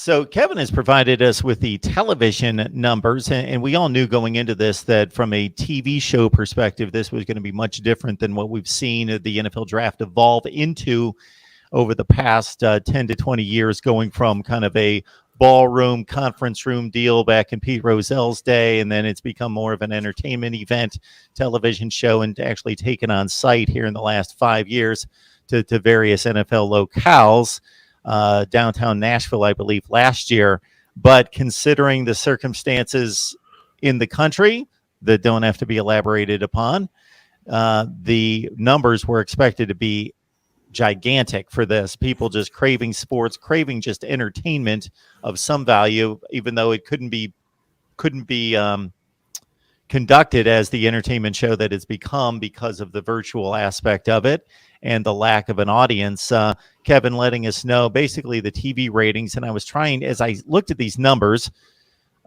So Kevin has provided us with the television numbers, and we all knew going into this that from a TV show perspective, this was going to be much different than what we've seen the NFL draft evolve into over the past 10 to 20 years, going from kind of a ballroom, conference room deal back in Pete Rozell's day, and then it's become more of an entertainment event, television show, and actually taken on site here in the last 5 years to various NFL locales. Downtown Nashville, I believe, last year. But considering the circumstances in the country that don't have to be elaborated upon, the numbers were expected to be gigantic for this. People just craving sports, craving just entertainment of some value, even though it couldn't be conducted as the entertainment show that it's become because of the virtual aspect of it and the lack of an audience. Kevin letting us know basically the TV ratings. And I was trying, as I looked at these numbers,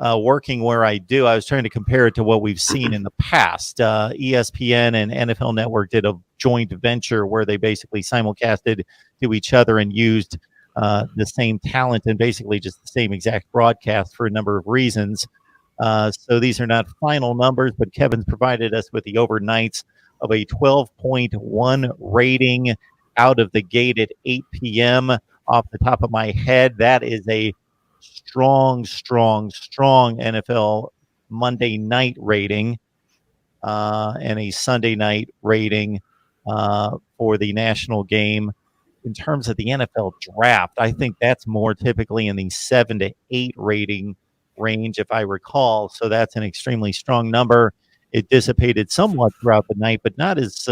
working where I do, I was trying to compare it to what we've seen in the past. ESPN and NFL Network did a joint venture where they basically simulcasted to each other and used the same talent and basically just the same exact broadcast for a number of reasons. So these are not final numbers, but Kevin's provided us with the overnights of a 12.1 rating out of the gate at 8 p.m. Off the top of my head, that is a strong NFL Monday night rating and a Sunday night rating for the national game. In terms of the NFL draft, I think that's more typically in the 7 to 8 rating range, if I recall. So that's an extremely strong number. It dissipated somewhat throughout the night, but not as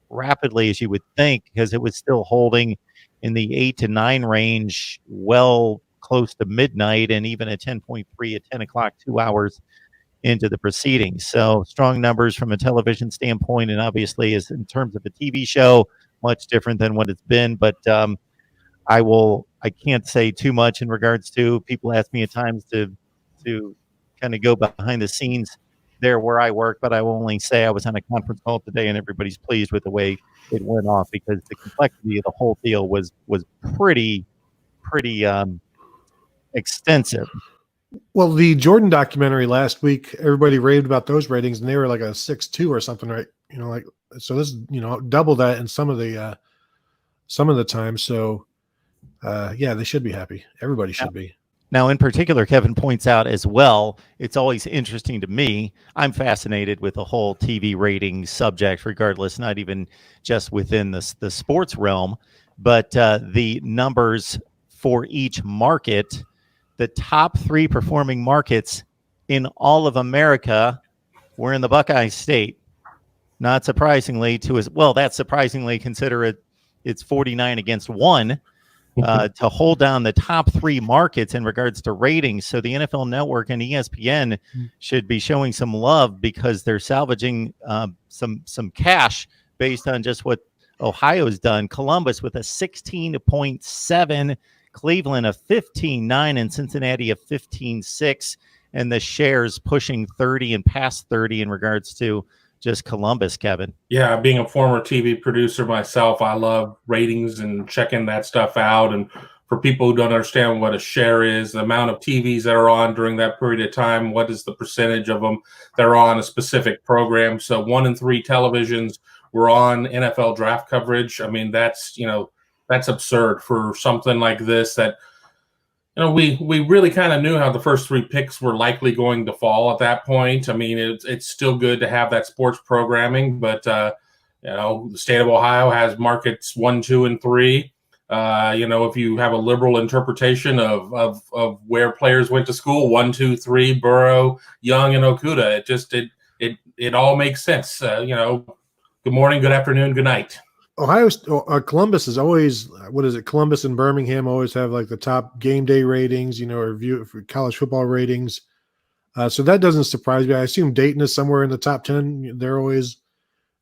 rapidly as you would think, because it was still holding in the 8 to 9 range, well close to midnight, and even at 10.3 at 10 o'clock, 2 hours into the proceedings. So strong numbers from a television standpoint, and obviously, as in terms of a TV show, much different than what it's been. But I can't say too much in regards to, people ask me at times to kind of go behind the scenes there where I work, but I will only say I was on a conference call today and everybody's pleased with the way it went off, because the complexity of the whole deal was pretty extensive. Well, the Jordan documentary last week, everybody raved about those ratings, and they were like a 6.2 or something, right? Like, so this, double that in some of the time. So yeah, they should be happy. Everybody should be. Now, in particular, Kevin points out as well, it's always interesting to me. I'm fascinated with the whole TV rating subject, regardless, not even just within the sports realm, but the numbers for each market. The top 3 performing markets in all of America were in the Buckeye State. Not surprisingly, that's surprisingly, consider it's 49 against 1. To hold down the top 3 markets in regards to ratings. So the NFL Network and ESPN should be showing some love, because they're salvaging some cash based on just what Ohio's done. Columbus with a 16.7, Cleveland a 15.9, and Cincinnati a 15.6, and the shares pushing 30 and past 30 in regards to just Columbus, Kevin. Yeah, being a former TV producer myself, I love ratings and checking that stuff out. And for people who don't understand what a share is, the amount of TVs that are on during that period of time, what is the percentage of them that are on a specific program? So 1 in 3 televisions were on NFL draft coverage. I mean, that's absurd for something like this that, we really kind of knew how the first 3 picks were likely going to fall at that point. I mean, it's still good to have that sports programming, but the state of Ohio has markets 1, 2, and 3. If you have a liberal interpretation of where players went to school, 1, 2, 3, Burrow, Young, and Okudah, it all makes sense. Good morning, good afternoon, good night. Columbus is always, Columbus and Birmingham always have like the top game day ratings, or for college football ratings. So that doesn't surprise me. I assume Dayton is somewhere in the top 10. They're always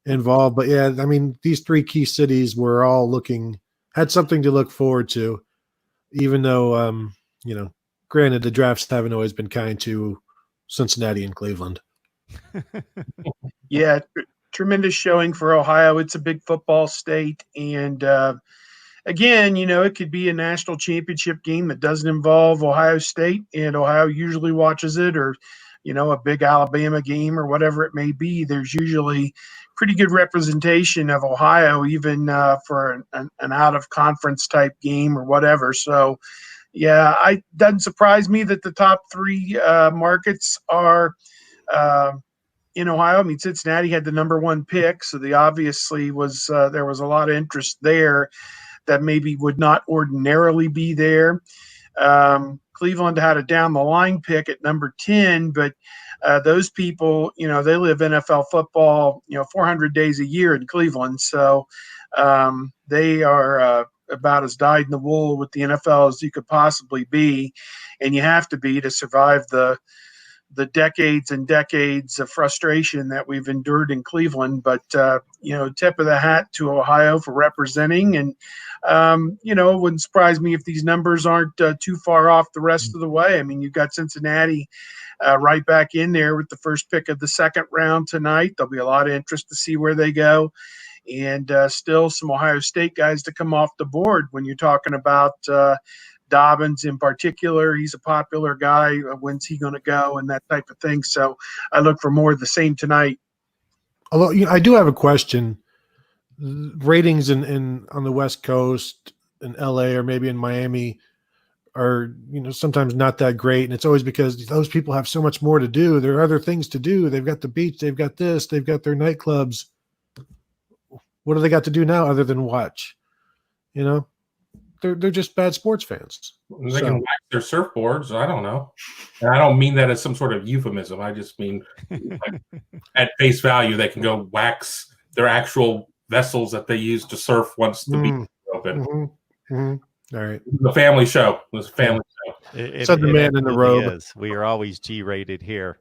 involved. But yeah, I mean, these 3 key cities were all had something to look forward to, even though, granted, the drafts haven't always been kind to Cincinnati and Cleveland. Yeah. Tremendous showing for Ohio. It's a big football state, and again, it could be a national championship game that doesn't involve Ohio State, and Ohio usually watches it, or, a big Alabama game or whatever it may be. There's usually pretty good representation of Ohio, even for an out-of-conference type game or whatever. So, yeah, it doesn't surprise me that the top three markets are in Ohio. I mean, Cincinnati had the number one pick, so obviously there was a lot of interest there that maybe would not ordinarily be there. Cleveland had a down the line pick at number 10, but those people, they live NFL football, 400 days a year in Cleveland. So they are about as dyed in the wool with the NFL as you could possibly be. And you have to be to survive the decades and decades of frustration that we've endured in Cleveland. But, tip of the hat to Ohio for representing. And, it wouldn't surprise me if these numbers aren't too far off the rest of the way. I mean, you've got Cincinnati right back in there with the first pick of the second round tonight. There'll be a lot of interest to see where they go. And still some Ohio State guys to come off the board when you're talking about Dobbins in particular. He's a popular guy. When's he going to go and that type of thing. So I look for more of the same tonight. Although I do have a question. Ratings in on the West Coast in LA or maybe in Miami are, sometimes not that great. And it's always because those people have so much more to do. There are other things to do. They've got the beach. They've got this. They've got their nightclubs. What do they got to do now other than watch? They're just bad sports fans. They can wax their surfboards. I don't know. And I don't mean that as some sort of euphemism. I just mean at face value, they can go wax their actual vessels that they use to surf once the beach is open. Mm-hmm. Mm-hmm. All right. The family show. It was a family show. Said the man in the robe. We are always G-rated here.